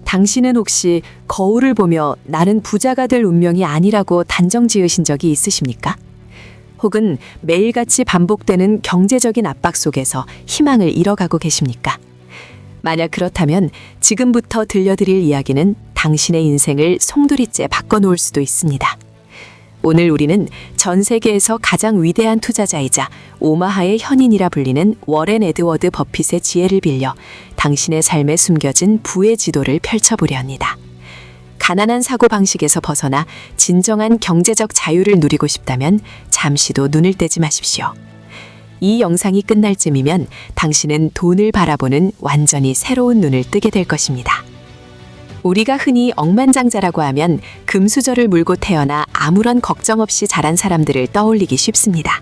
당신은 혹시 거울을 보며 나는 부자가 될 운명이 아니라고 단정 지으신 적이 있으십니까? 혹은 매일같이 반복되는 경제적인 압박 속에서 희망을 잃어가고 계십니까? 만약 그렇다면 지금부터 들려드릴 이야기는 당신의 인생을 송두리째 바꿔놓을 수도 있습니다. 오늘 우리는 전 세계에서 가장 위대한 투자자이자 오마하의 현인이라 불리는 워렌 에드워드 버핏의 지혜를 빌려 당신의 삶에 숨겨진 부의 지도를 펼쳐보려 합니다. 가난한 사고방식에서 벗어나 진정한 경제적 자유를 누리고 싶다면 잠시도 눈을 떼지 마십시오. 이 영상이 끝날 쯤이면 당신은 돈을 바라보는 완전히 새로운 눈을 뜨게 될 것입니다. 우리가 흔히 억만장자라고 하면 금수저를 물고 태어나 아무런 걱정 없이 자란 사람들을 떠올리기 쉽습니다.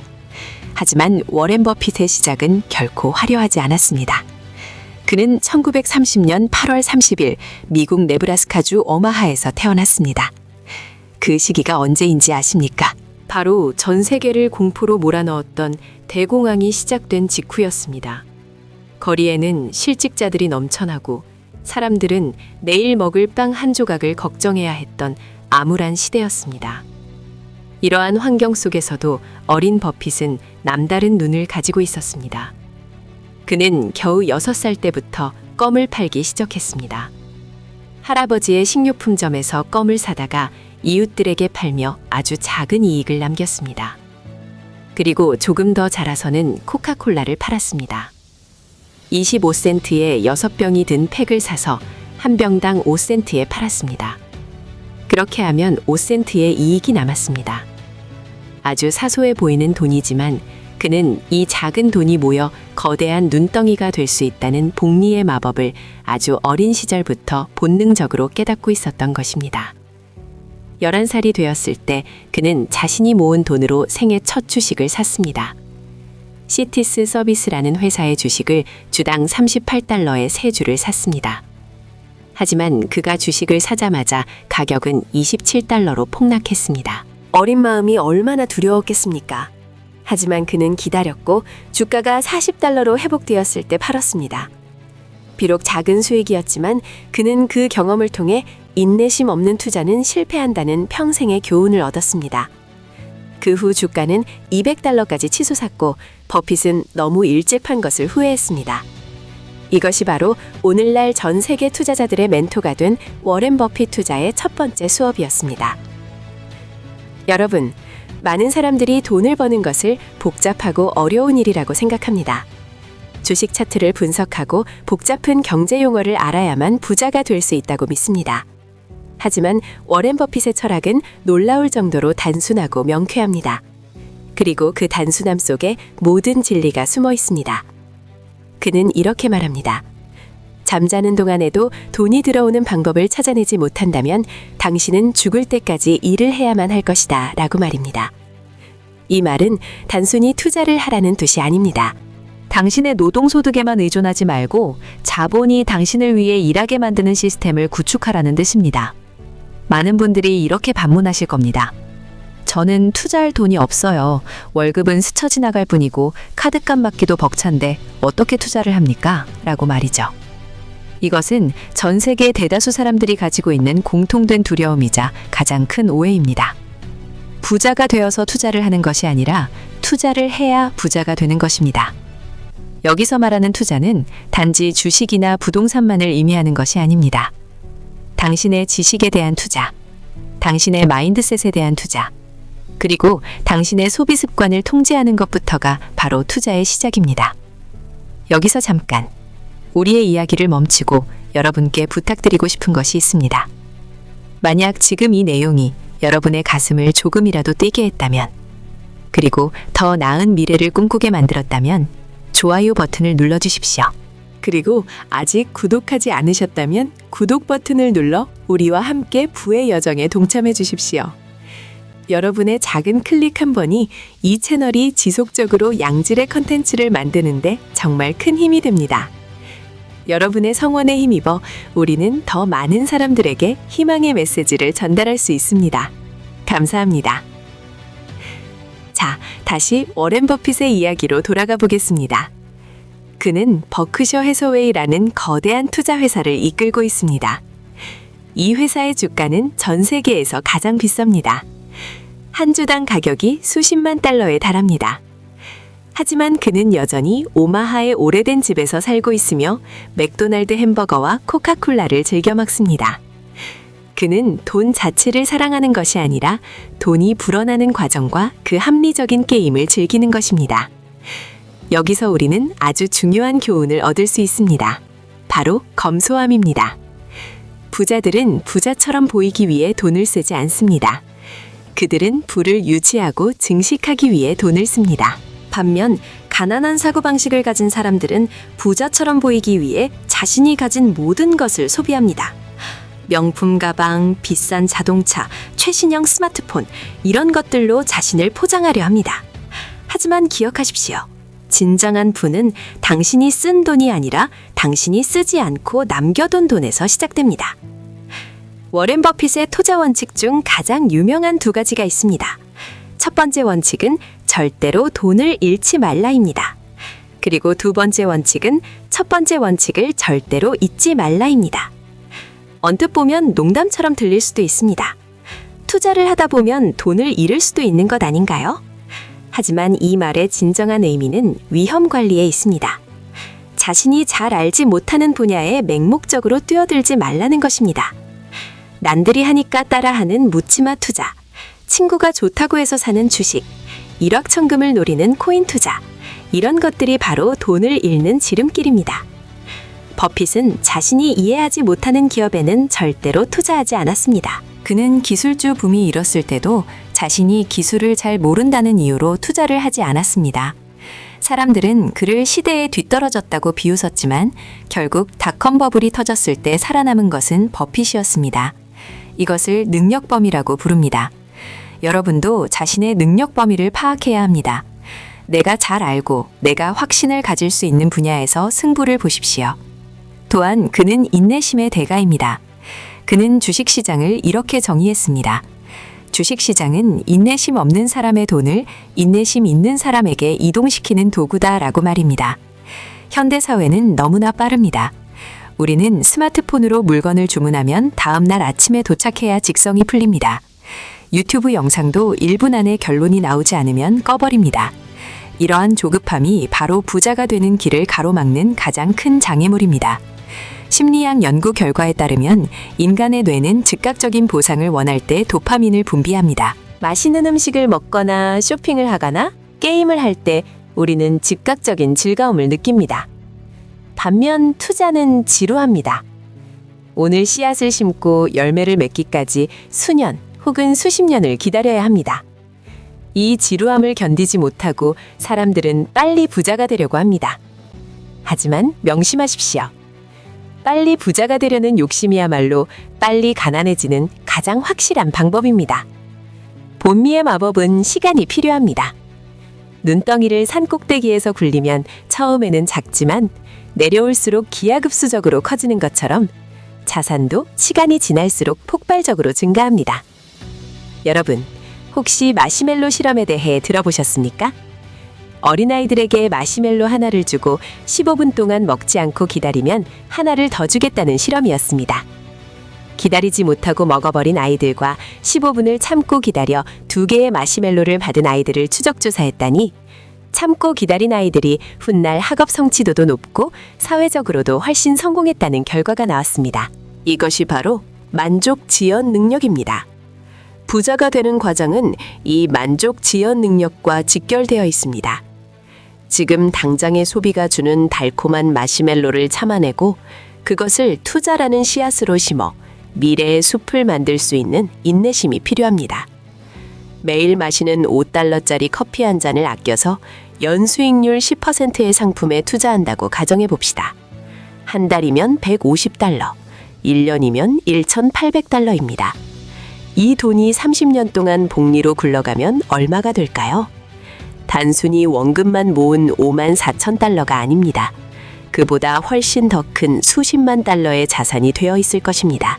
하지만 워렌 버핏의 시작은 결코 화려하지 않았습니다. 그는 1930년 8월 30일 미국 네브라스카주 오마하에서 태어났습니다. 그 시기가 언제인지 아십니까? 바로 전 세계를 공포로 몰아넣었던 대공황이 시작된 직후였습니다. 거리에는 실직자들이 넘쳐나고 사람들은 내일 먹을 빵 한 조각을 걱정해야 했던 암울한 시대였습니다. 이러한 환경 속에서도 어린 버핏은 남다른 눈을 가지고 있었습니다. 그는 겨우 6살 때부터 껌을 팔기 시작했습니다. 할아버지의 식료품점에서 껌을 사다가 이웃들에게 팔며 아주 작은 이익을 남겼습니다. 그리고 조금 더 자라서는 코카콜라를 팔았습니다. 25센트에 6병이 든 팩을 사서 한 병당 5센트에 팔았습니다. 그렇게 하면 5센트의 이익이 남았습니다. 아주 사소해 보이는 돈이지만 그는 이 작은 돈이 모여 거대한 눈덩이가 될 수 있다는 복리의 마법을 아주 어린 시절부터 본능적으로 깨닫고 있었던 것입니다. 11살이 되었을 때 그는 자신이 모은 돈으로 생애 첫 주식을 샀습니다. 시티스 서비스라는 회사의 주식을 주당 38달러에 3주를 샀습니다. 하지만 그가 주식을 사자마자 가격은 27달러로 폭락했습니다. 어린 마음이 얼마나 두려웠겠습니까? 하지만 그는 기다렸고 주가가 40달러로 회복되었을 때 팔았습니다. 비록 작은 수익이었지만 그는 그 경험을 통해 인내심 없는 투자는 실패한다는 평생의 교훈을 얻었습니다. 그 후 주가는 200달러까지 치솟았고 버핏은 너무 일찍 판 것을 후회했습니다. 이것이 바로 오늘날 전 세계 투자자들의 멘토가 된 워렌 버핏 투자의 첫 번째 수업이었습니다. 여러분, 많은 사람들이 돈을 버는 것을 복잡하고 어려운 일이라고 생각합니다. 주식 차트를 분석하고 복잡한 경제 용어를 알아야만 부자가 될 수 있다고 믿습니다. 하지만 워렌 버핏의 철학은 놀라울 정도로 단순하고 명쾌합니다. 그리고 그 단순함 속에 모든 진리가 숨어 있습니다. 그는 이렇게 말합니다. 잠자는 동안에도 돈이 들어오는 방법을 찾아내지 못한다면 당신은 죽을 때까지 일을 해야만 할 것이다 라고 말입니다. 이 말은 단순히 투자를 하라는 뜻이 아닙니다. 당신의 노동소득에만 의존하지 말고 자본이 당신을 위해 일하게 만드는 시스템을 구축하라는 뜻입니다. 많은 분들이 이렇게 반문하실 겁니다. 저는 투자할 돈이 없어요. 월급은 스쳐 지나갈 뿐이고 카드값 맞기도 벅찬데 어떻게 투자를 합니까? 라고 말이죠. 이것은 전 세계 대다수 사람들이 가지고 있는 공통된 두려움이자 가장 큰 오해입니다. 부자가 되어서 투자를 하는 것이 아니라 투자를 해야 부자가 되는 것입니다. 여기서 말하는 투자는 단지 주식이나 부동산만을 의미하는 것이 아닙니다. 당신의 지식에 대한 투자, 당신의 마인드셋에 대한 투자, 그리고 당신의 소비 습관을 통제하는 것부터가 바로 투자의 시작입니다. 여기서 잠깐 우리의 이야기를 멈추고 여러분께 부탁드리고 싶은 것이 있습니다. 만약 지금 이 내용이 여러분의 가슴을 조금이라도 뛰게 했다면, 그리고 더 나은 미래를 꿈꾸게 만들었다면 좋아요 버튼을 눌러주십시오. 그리고 아직 구독하지 않으셨다면 구독 버튼을 눌러 우리와 함께 부의 여정에 동참해 주십시오. 여러분의 작은 클릭 한 번이 이 채널이 지속적으로 양질의 컨텐츠를 만드는데 정말 큰 힘이 됩니다. 여러분의 성원에 힘입어 우리는 더 많은 사람들에게 희망의 메시지를 전달할 수 있습니다. 감사합니다. 자, 다시 워렌 버핏의 이야기로 돌아가 보겠습니다. 그는 버크셔 해서웨이라는 거대한 투자 회사를 이끌고 있습니다. 이 회사의 주가는 전 세계에서 가장 비쌉니다. 한 주당 가격이 수십만 달러에 달합니다. 하지만 그는 여전히 오마하의 오래된 집에서 살고 있으며 맥도날드 햄버거와 코카콜라를 즐겨 먹습니다. 그는 돈 자체를 사랑하는 것이 아니라 돈이 불어나는 과정과 그 합리적인 게임을 즐기는 것입니다. 여기서 우리는 아주 중요한 교훈을 얻을 수 있습니다. 바로 검소함입니다. 부자들은 부자처럼 보이기 위해 돈을 쓰지 않습니다. 그들은 부를 유지하고 증식하기 위해 돈을 씁니다. 반면 가난한 사고방식을 가진 사람들은 부자처럼 보이기 위해 자신이 가진 모든 것을 소비합니다. 명품 가방, 비싼 자동차, 최신형 스마트폰, 이런 것들로 자신을 포장하려 합니다. 하지만 기억하십시오. 진정한 부는 당신이 쓴 돈이 아니라 당신이 쓰지 않고 남겨둔 돈에서 시작됩니다. 워렌 버핏의 투자 원칙 중 가장 유명한 두 가지가 있습니다. 첫 번째 원칙은 절대로 돈을 잃지 말라입니다. 그리고 두 번째 원칙은 첫 번째 원칙을 절대로 잊지 말라입니다. 언뜻 보면 농담처럼 들릴 수도 있습니다. 투자를 하다 보면 돈을 잃을 수도 있는 것 아닌가요? 하지만 이 말의 진정한 의미는 위험 관리에 있습니다. 자신이 잘 알지 못하는 분야에 맹목적으로 뛰어들지 말라는 것입니다. 남들이 하니까 따라하는 묻지마 투자, 친구가 좋다고 해서 사는 주식, 일확천금을 노리는 코인 투자, 이런 것들이 바로 돈을 잃는 지름길입니다. 버핏은 자신이 이해하지 못하는 기업에는 절대로 투자하지 않았습니다. 그는 기술주 붐이 일었을 때도 자신이 기술을 잘 모른다는 이유로 투자를 하지 않았습니다. 사람들은 그를 시대에 뒤떨어졌다고 비웃었지만 결국 닷컴 버블이 터졌을 때 살아남은 것은 버핏이었습니다. 이것을 능력 범위라고 부릅니다. 여러분도 자신의 능력 범위를 파악해야 합니다. 내가 잘 알고 내가 확신을 가질 수 있는 분야에서 승부를 보십시오. 또한 그는 인내심의 대가입니다. 그는 주식시장을 이렇게 정의했습니다. 주식시장은 인내심 없는 사람의 돈을 인내심 있는 사람에게 이동시키는 도구다라고 말입니다. 현대사회는 너무나 빠릅니다. 우리는 스마트폰으로 물건을 주문하면 다음날 아침에 도착해야 직성이 풀립니다. 유튜브 영상도 1분 안에 결론이 나오지 않으면 꺼버립니다. 이러한 조급함이 바로 부자가 되는 길을 가로막는 가장 큰 장애물입니다. 심리학 연구 결과에 따르면 인간의 뇌는 즉각적인 보상을 원할 때 도파민을 분비합니다. 맛있는 음식을 먹거나 쇼핑을 하거나 게임을 할 때 우리는 즉각적인 즐거움을 느낍니다. 반면 투자는 지루합니다. 오늘 씨앗을 심고 열매를 맺기까지 수년 혹은 수십 년을 기다려야 합니다. 이 지루함을 견디지 못하고 사람들은 빨리 부자가 되려고 합니다. 하지만 명심하십시오. 빨리 부자가 되려는 욕심이야말로 빨리 가난해지는 가장 확실한 방법입니다. 본미의 마법은 시간이 필요합니다. 눈덩이를 산 꼭대기에서 굴리면 처음에는 작지만 내려올수록 기하급수적으로 커지는 것처럼 자산도 시간이 지날수록 폭발적으로 증가합니다. 여러분, 혹시 마시멜로 실험에 대해 들어보셨습니까? 어린아이들에게 마시멜로 하나를 주고 15분 동안 먹지 않고 기다리면 하나를 더 주겠다는 실험이었습니다. 기다리지 못하고 먹어버린 아이들과 15분을 참고 기다려 2개의 마시멜로를 받은 아이들을 추적조사했다니 참고 기다린 아이들이 훗날 학업 성취도도 높고 사회적으로도 훨씬 성공했다는 결과가 나왔습니다. 이것이 바로 만족 지연 능력입니다. 부자가 되는 과정은 이 만족 지연 능력과 직결되어 있습니다. 지금 당장의 소비가 주는 달콤한 마시멜로를 참아내고 그것을 투자라는 씨앗으로 심어 미래의 숲을 만들 수 있는 인내심이 필요합니다. 매일 마시는 5달러짜리 커피 한 잔을 아껴서 연수익률 10%의 상품에 투자한다고 가정해 봅시다. 한 달이면 150달러, 1년이면 1,800달러입니다. 이 돈이 30년 동안 복리로 굴러가면 얼마가 될까요? 단순히 원금만 모은 5만 4천 달러가 아닙니다. 그보다 훨씬 더 큰 수십만 달러의 자산이 되어 있을 것입니다.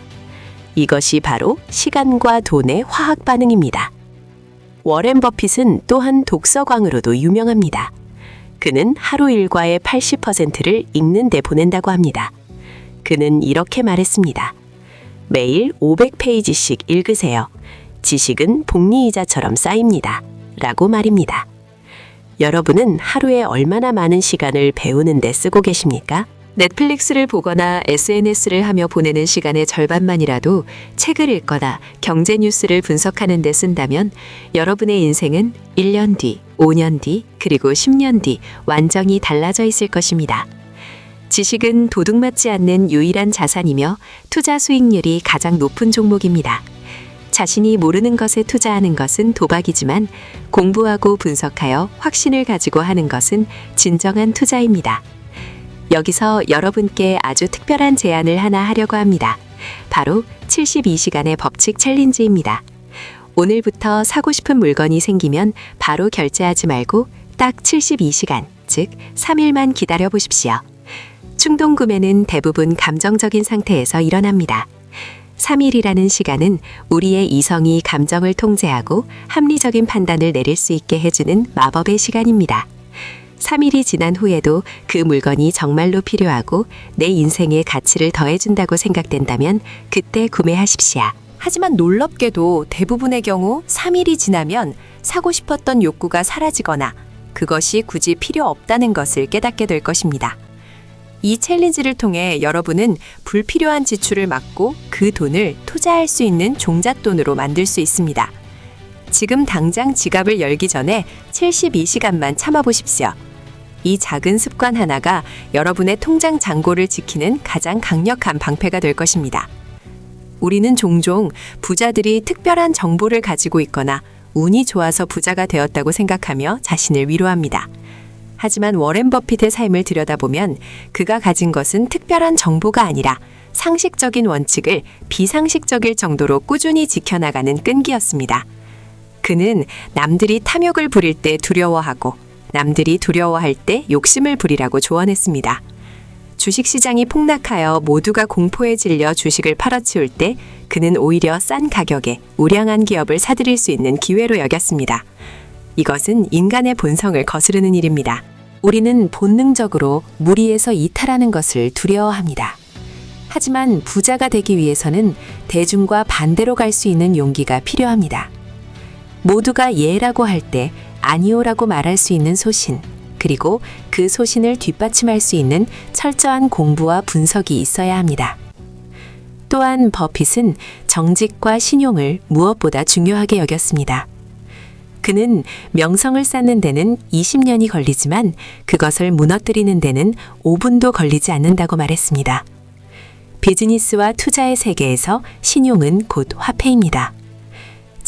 이것이 바로 시간과 돈의 화학 반응입니다. 워렌 버핏은 또한 독서광으로도 유명합니다. 그는 하루 일과의 80%를 읽는 데 보낸다고 합니다. 그는 이렇게 말했습니다. 매일 500페이지씩 읽으세요. 지식은 복리의자처럼 쌓입니다. 라고 말입니다. 여러분은 하루에 얼마나 많은 시간을 배우는 데 쓰고 계십니까? 넷플릭스를 보거나 SNS를 하며 보내는 시간의 절반만이라도 책을 읽거나 경제 뉴스를 분석하는 데 쓴다면 여러분의 인생은 1년 뒤, 5년 뒤, 그리고 10년 뒤 완전히 달라져 있을 것입니다. 지식은 도둑맞지 않는 유일한 자산이며 투자 수익률이 가장 높은 종목입니다. 자신이 모르는 것에 투자하는 것은 도박이지만 공부하고 분석하여 확신을 가지고 하는 것은 진정한 투자입니다. 여기서 여러분께 아주 특별한 제안을 하나 하려고 합니다. 바로 72시간의 법칙 챌린지입니다. 오늘부터 사고 싶은 물건이 생기면 바로 결제하지 말고 딱 72시간, 즉 3일만 기다려 보십시오. 충동 구매는 대부분 감정적인 상태에서 일어납니다. 3일이라는 시간은 우리의 이성이 감정을 통제하고 합리적인 판단을 내릴 수 있게 해주는 마법의 시간입니다. 3일이 지난 후에도 그 물건이 정말로 필요하고 내 인생에 가치를 더해준다고 생각된다면 그때 구매하십시오. 하지만 놀랍게도 대부분의 경우 3일이 지나면 사고 싶었던 욕구가 사라지거나 그것이 굳이 필요 없다는 것을 깨닫게 될 것입니다. 이 챌린지를 통해 여러분은 불필요한 지출을 막고 그 돈을 투자할 수 있는 종잣돈으로 만들 수 있습니다. 지금 당장 지갑을 열기 전에 72시간만 참아보십시오. 이 작은 습관 하나가 여러분의 통장 잔고를 지키는 가장 강력한 방패가 될 것입니다. 우리는 종종 부자들이 특별한 정보를 가지고 있거나 운이 좋아서 부자가 되었다고 생각하며 자신을 위로합니다. 하지만 워렌 버핏의 삶을 들여다보면 그가 가진 것은 특별한 정보가 아니라 상식적인 원칙을 비상식적일 정도로 꾸준히 지켜나가는 끈기였습니다. 그는 남들이 탐욕을 부릴 때 두려워하고 남들이 두려워할 때 욕심을 부리라고 조언했습니다. 주식시장이 폭락하여 모두가 공포에 질려 주식을 팔아치울 때 그는 오히려 싼 가격에 우량한 기업을 사들일 수 있는 기회로 여겼습니다. 이것은 인간의 본성을 거스르는 일입니다. 우리는 본능적으로 무리에서 이탈하는 것을 두려워합니다. 하지만 부자가 되기 위해서는 대중과 반대로 갈 수 있는 용기가 필요합니다. 모두가 예라고 할 때 아니오라고 말할 수 있는 소신, 그리고 그 소신을 뒷받침할 수 있는 철저한 공부와 분석이 있어야 합니다. 또한 버핏은 정직과 신용을 무엇보다 중요하게 여겼습니다. 그는 명성을 쌓는 데는 20년이 걸리지만 그것을 무너뜨리는 데는 5분도 걸리지 않는다고 말했습니다. 비즈니스와 투자의 세계에서 신용은 곧 화폐입니다.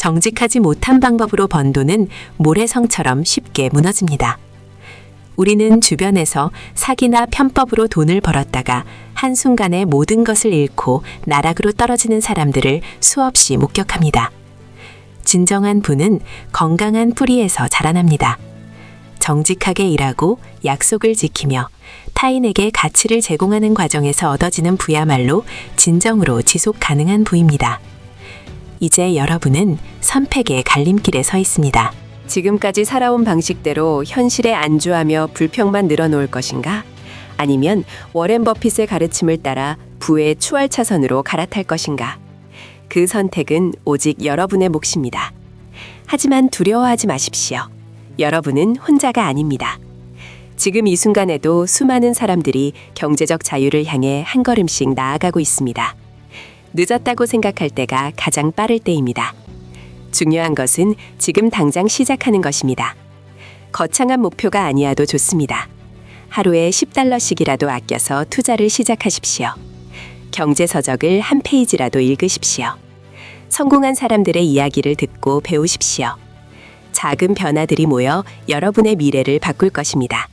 정직하지 못한 방법으로 번 돈은 모래성처럼 쉽게 무너집니다. 우리는 주변에서 사기나 편법으로 돈을 벌었다가 한순간에 모든 것을 잃고 나락으로 떨어지는 사람들을 수없이 목격합니다. 진정한 부는 건강한 뿌리에서 자라납니다. 정직하게 일하고 약속을 지키며 타인에게 가치를 제공하는 과정에서 얻어지는 부야말로 진정으로 지속 가능한 부입니다. 이제 여러분은 선택의 갈림길에 서 있습니다. 지금까지 살아온 방식대로 현실에 안주하며 불평만 늘어놓을 것인가? 아니면 워렌 버핏의 가르침을 따라 부의 추월 차선으로 갈아탈 것인가? 그 선택은 오직 여러분의 몫입니다. 하지만 두려워하지 마십시오. 여러분은 혼자가 아닙니다. 지금 이 순간에도 수많은 사람들이 경제적 자유를 향해 한 걸음씩 나아가고 있습니다. 늦었다고 생각할 때가 가장 빠를 때입니다. 중요한 것은 지금 당장 시작하는 것입니다. 거창한 목표가 아니어도 좋습니다. 하루에 $10씩이라도 아껴서 투자를 시작하십시오. 경제서적을 한 페이지라도 읽으십시오. 성공한 사람들의 이야기를 듣고 배우십시오. 작은 변화들이 모여 여러분의 미래를 바꿀 것입니다.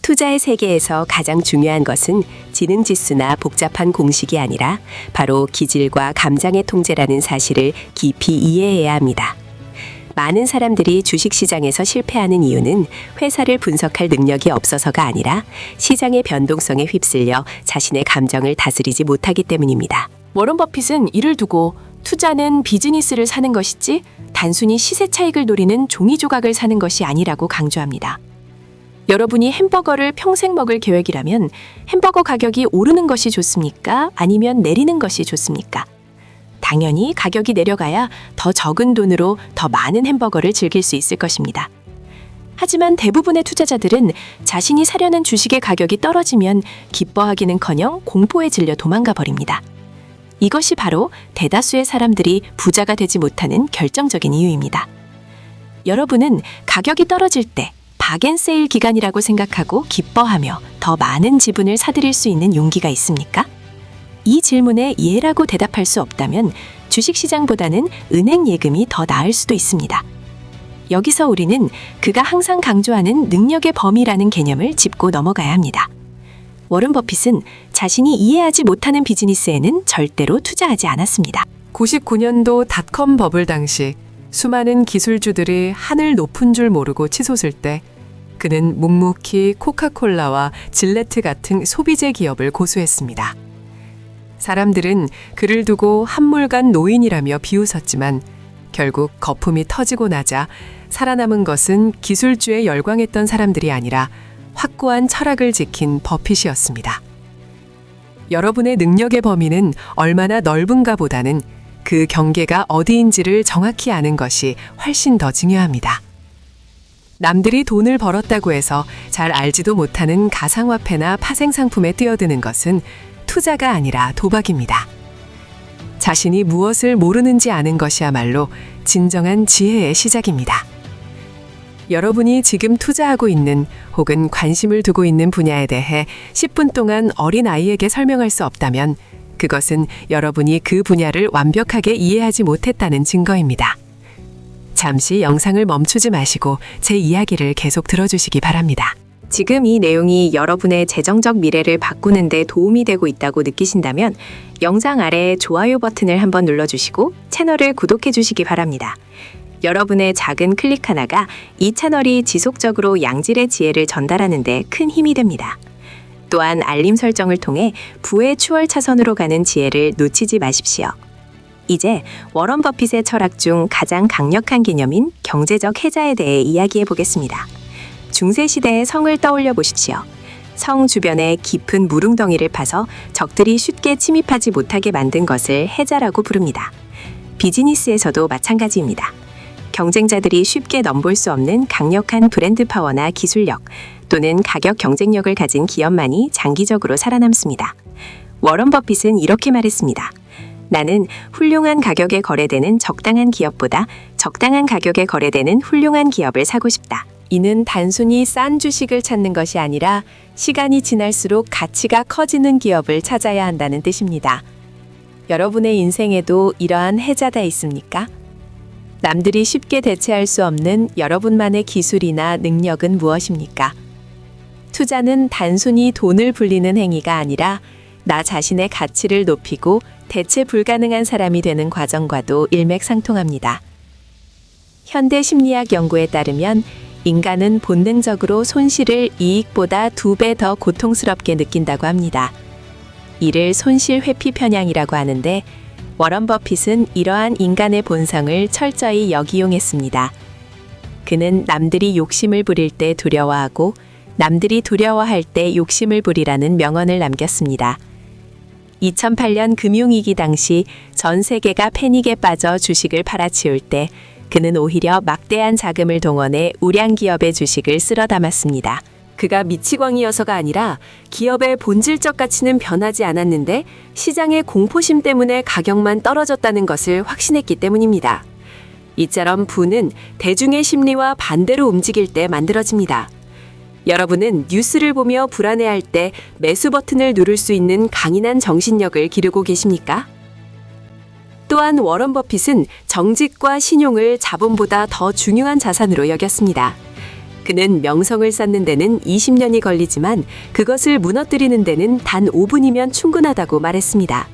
투자의 세계에서 가장 중요한 것은 지능지수나 복잡한 공식이 아니라 바로 기질과 감정의 통제라는 사실을 깊이 이해해야 합니다. 많은 사람들이 주식시장에서 실패하는 이유는 회사를 분석할 능력이 없어서가 아니라 시장의 변동성에 휩쓸려 자신의 감정을 다스리지 못하기 때문입니다. 워런 버핏은 이를 두고 투자는 비즈니스를 사는 것이지 단순히 시세 차익을 노리는 종이 조각을 사는 것이 아니라고 강조합니다. 여러분이 햄버거를 평생 먹을 계획이라면 햄버거 가격이 오르는 것이 좋습니까? 아니면 내리는 것이 좋습니까? 당연히 가격이 내려가야 더 적은 돈으로 더 많은 햄버거를 즐길 수 있을 것입니다. 하지만 대부분의 투자자들은 자신이 사려는 주식의 가격이 떨어지면 기뻐하기는커녕 공포에 질려 도망가 버립니다. 이것이 바로 대다수의 사람들이 부자가 되지 못하는 결정적인 이유입니다. 여러분은 가격이 떨어질 때 박앤세일 기간이라고 생각하고 기뻐하며 더 많은 지분을 사들일 수 있는 용기가 있습니까? 이 질문에 예라고 대답할 수 없다면 주식시장보다는 은행 예금이 더 나을 수도 있습니다. 여기서 우리는 그가 항상 강조하는 능력의 범위라는 개념을 짚고 넘어가야 합니다. 워런 버핏은 자신이 이해하지 못하는 비즈니스에는 절대로 투자하지 않았습니다. 99년도 닷컴 버블 당시 수많은 기술주들이 하늘 높은 줄 모르고 치솟을 때 그는 묵묵히 코카콜라와 질레트 같은 소비재 기업을 고수했습니다. 사람들은 그를 두고 한물간 노인이라며 비웃었지만 결국 거품이 터지고 나자 살아남은 것은 기술주에 열광했던 사람들이 아니라 확고한 철학을 지킨 버핏이었습니다. 여러분의 능력의 범위는 얼마나 넓은가 보다는 그 경계가 어디인지를 정확히 아는 것이 훨씬 더 중요합니다. 남들이 돈을 벌었다고 해서 잘 알지도 못하는 가상화폐나 파생상품에 뛰어드는 것은 투자가 아니라 도박입니다. 자신이 무엇을 모르는지 아는 것이야말로 진정한 지혜의 시작입니다. 여러분이 지금 투자하고 있는 혹은 관심을 두고 있는 분야에 대해 10분 동안 어린 아이에게 설명할 수 없다면 그것은 여러분이 그 분야를 완벽하게 이해하지 못했다는 증거입니다. 잠시 영상을 멈추지 마시고 제 이야기를 계속 들어주시기 바랍니다. 지금 이 내용이 여러분의 재정적 미래를 바꾸는 데 도움이 되고 있다고 느끼신다면 영상 아래에 좋아요 버튼을 한번 눌러주시고 채널을 구독해 주시기 바랍니다. 여러분의 작은 클릭 하나가 이 채널이 지속적으로 양질의 지혜를 전달하는 데 큰 힘이 됩니다. 또한 알림 설정을 통해 부의 추월 차선으로 가는 지혜를 놓치지 마십시오. 이제 워런 버핏의 철학 중 가장 강력한 개념인 경제적 해자에 대해 이야기해 보겠습니다. 중세시대의 성을 떠올려 보십시오. 성 주변에 깊은 무릉덩이를 파서 적들이 쉽게 침입하지 못하게 만든 것을 해자라고 부릅니다. 비즈니스에서도 마찬가지입니다. 경쟁자들이 쉽게 넘볼 수 없는 강력한 브랜드 파워나 기술력 또는 가격 경쟁력을 가진 기업만이 장기적으로 살아남습니다. 워런 버핏은 이렇게 말했습니다. 나는 훌륭한 가격에 거래되는 적당한 기업보다 적당한 가격에 거래되는 훌륭한 기업을 사고 싶다. 이는 단순히 싼 주식을 찾는 것이 아니라 시간이 지날수록 가치가 커지는 기업을 찾아야 한다는 뜻입니다. 여러분의 인생에도 이러한 해자가 있습니까? 남들이 쉽게 대체할 수 없는 여러분만의 기술이나 능력은 무엇입니까? 투자는 단순히 돈을 불리는 행위가 아니라 나 자신의 가치를 높이고 대체 불가능한 사람이 되는 과정과도 일맥상통합니다. 현대 심리학 연구에 따르면 인간은 본능적으로 손실을 이익보다 2배 더 고통스럽게 느낀다고 합니다. 이를 손실 회피 편향이라고 하는데 워런 버핏은 이러한 인간의 본성을 철저히 역이용했습니다. 그는 남들이 욕심을 부릴 때 두려워하고 남들이 두려워할 때 욕심을 부리라는 명언을 남겼습니다. 2008년 금융위기 당시 전 세계가 패닉에 빠져 주식을 팔아치울 때 그는 오히려 막대한 자금을 동원해 우량 기업의 주식을 쓸어 담았습니다. 그가 미치광이어서가 아니라 기업의 본질적 가치는 변하지 않았는데 시장의 공포심 때문에 가격만 떨어졌다는 것을 확신했기 때문입니다. 이처럼 부는 대중의 심리와 반대로 움직일 때 만들어집니다. 여러분은 뉴스를 보며 불안해할 때 매수 버튼을 누를 수 있는 강인한 정신력을 기르고 계십니까? 또한 워런 버핏은 정직과 신용을 자본보다 더 중요한 자산으로 여겼습니다. 그는 명성을 쌓는 데는 20년이 걸리지만 그것을 무너뜨리는 데는 단 5분이면 충분하다고 말했습니다.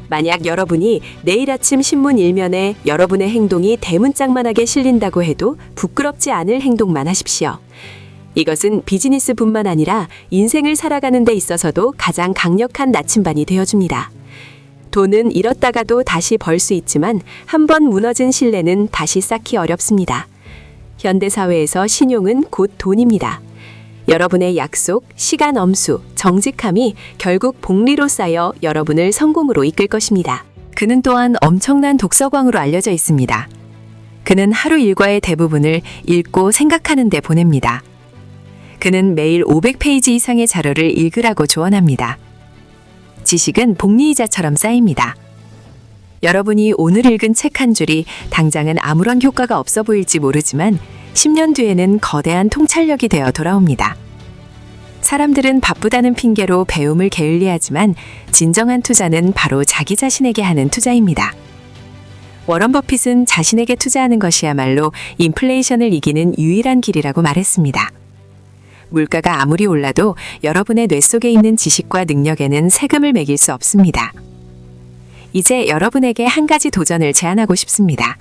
만약 여러분이 내일 아침 신문 일면에 여러분의 행동이 대문짝만하게 실린다고 해도 부끄럽지 않을 행동만 하십시오. 이것은 비즈니스뿐만 아니라 인생을 살아가는 데 있어서도 가장 강력한 나침반이 되어줍니다. 돈은 잃었다가도 다시 벌 수 있지만 한 번 무너진 신뢰는 다시 쌓기 어렵습니다. 현대사회에서 신용은 곧 돈입니다. 여러분의 약속, 시간 엄수, 정직함이 결국 복리로 쌓여 여러분을 성공으로 이끌 것입니다. 그는 또한 엄청난 독서광으로 알려져 있습니다. 그는 하루 일과의 대부분을 읽고 생각하는 데 보냅니다. 그는 매일 500페이지 이상의 자료를 읽으라고 조언합니다. 지식은 복리이자처럼 쌓입니다. 여러분이 오늘 읽은 책 한 줄이 당장은 아무런 효과가 없어 보일지 모르지만 10년 뒤에는 거대한 통찰력이 되어 돌아옵니다. 사람들은 바쁘다는 핑계로 배움을 게을리하지만 진정한 투자는 바로 자기 자신에게 하는 투자입니다. 워런 버핏은 자신에게 투자하는 것이야말로 인플레이션을 이기는 유일한 길이라고 말했습니다. 물가가 아무리 올라도 여러분의 뇌 속에 있는 지식과 능력에는 세금을 매길 수 없습니다. 이제 여러분에게 한 가지 도전을 제안하고 싶습니다.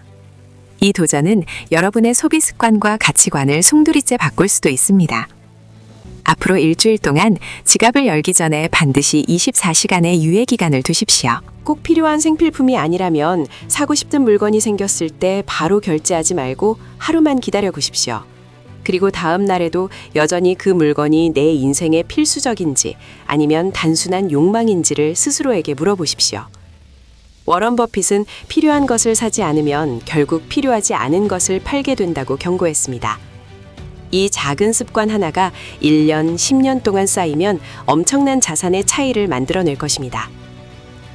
이 도전은 여러분의 소비 습관과 가치관을 송두리째 바꿀 수도 있습니다. 앞으로 일주일 동안 지갑을 열기 전에 반드시 24시간의 유예 기간을 두십시오. 꼭 필요한 생필품이 아니라면 사고 싶은 물건이 생겼을 때 바로 결제하지 말고 하루만 기다려 보십시오. 그리고 다음 날에도 여전히 그 물건이 내 인생에 필수적인지 아니면 단순한 욕망인지를 스스로에게 물어보십시오. 워런 버핏은 필요한 것을 사지 않으면 결국 필요하지 않은 것을 팔게 된다고 경고했습니다. 이 작은 습관 하나가 1년, 10년 동안 쌓이면 엄청난 자산의 차이를 만들어낼 것입니다.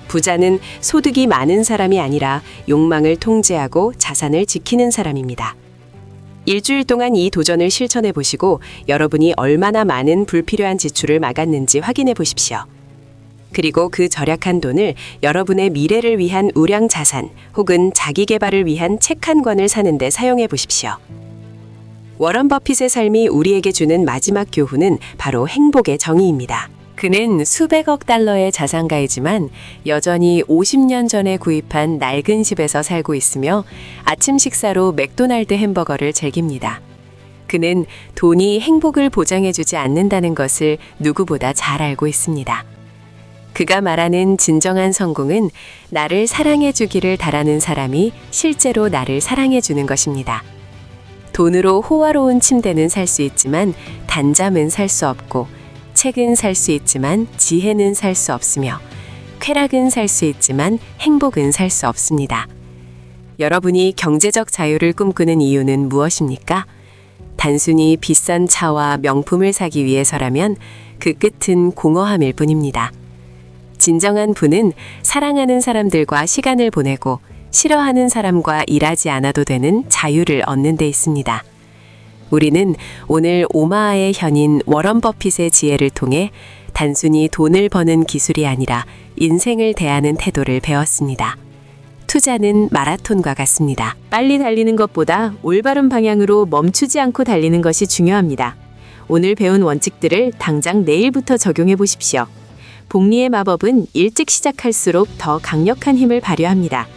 부자는 소득이 많은 사람이 아니라 욕망을 통제하고 자산을 지키는 사람입니다. 일주일 동안 이 도전을 실천해 보시고 여러분이 얼마나 많은 불필요한 지출을 막았는지 확인해 보십시오. 그리고 그 절약한 돈을 여러분의 미래를 위한 우량 자산 혹은 자기 개발을 위한 책 한 권을 사는 데 사용해 보십시오. 워런 버핏의 삶이 우리에게 주는 마지막 교훈은 바로 행복의 정의입니다. 그는 수백억 달러의 자산가이지만 여전히 50년 전에 구입한 낡은 집에서 살고 있으며 아침 식사로 맥도날드 햄버거를 즐깁니다. 그는 돈이 행복을 보장해주지 않는다는 것을 누구보다 잘 알고 있습니다. 그가 말하는 진정한 성공은 나를 사랑해주기를 바라는 사람이 실제로 나를 사랑해주는 것입니다. 돈으로 호화로운 침대는 살 수 있지만 단잠은 살 수 없고 책은 살 수 있지만 지혜는 살 수 없으며 쾌락은 살 수 있지만 행복은 살 수 없습니다. 여러분이 경제적 자유를 꿈꾸는 이유는 무엇입니까? 단순히 비싼 차와 명품을 사기 위해서라면 그 끝은 공허함일 뿐입니다. 진정한 부는 사랑하는 사람들과 시간을 보내고 싫어하는 사람과 일하지 않아도 되는 자유를 얻는 데 있습니다. 우리는 오늘 오마하의 현인 워런 버핏의 지혜를 통해 단순히 돈을 버는 기술이 아니라 인생을 대하는 태도를 배웠습니다. 투자는 마라톤과 같습니다. 빨리 달리는 것보다 올바른 방향으로 멈추지 않고 달리는 것이 중요합니다. 오늘 배운 원칙들을 당장 내일부터 적용해 보십시오. 복리의 마법은 일찍 시작할수록 더 강력한 힘을 발휘합니다.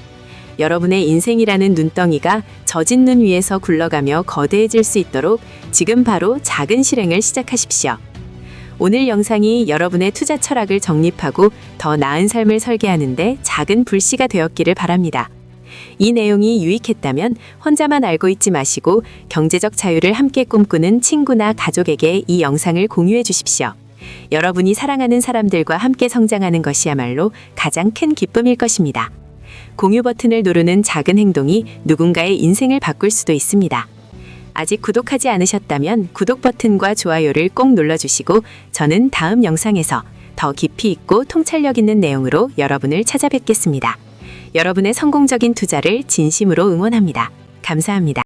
여러분의 인생이라는 눈덩이가 젖은 눈 위에서 굴러가며 거대해질 수 있도록 지금 바로 작은 실행을 시작하십시오. 오늘 영상이 여러분의 투자 철학을 정립하고 더 나은 삶을 설계하는데 작은 불씨가 되었기를 바랍니다. 이 내용이 유익했다면 혼자만 알고 있지 마시고 경제적 자유를 함께 꿈꾸는 친구나 가족에게 이 영상을 공유해 주십시오. 여러분이 사랑하는 사람들과 함께 성장하는 것이야말로 가장 큰 기쁨일 것입니다. 공유 버튼을 누르는 작은 행동이 누군가의 인생을 바꿀 수도 있습니다. 아직 구독하지 않으셨다면 구독 버튼과 좋아요를 꼭 눌러주시고 저는 다음 영상에서 더 깊이 있고 통찰력 있는 내용으로 여러분을 찾아뵙겠습니다. 여러분의 성공적인 투자를 진심으로 응원합니다. 감사합니다.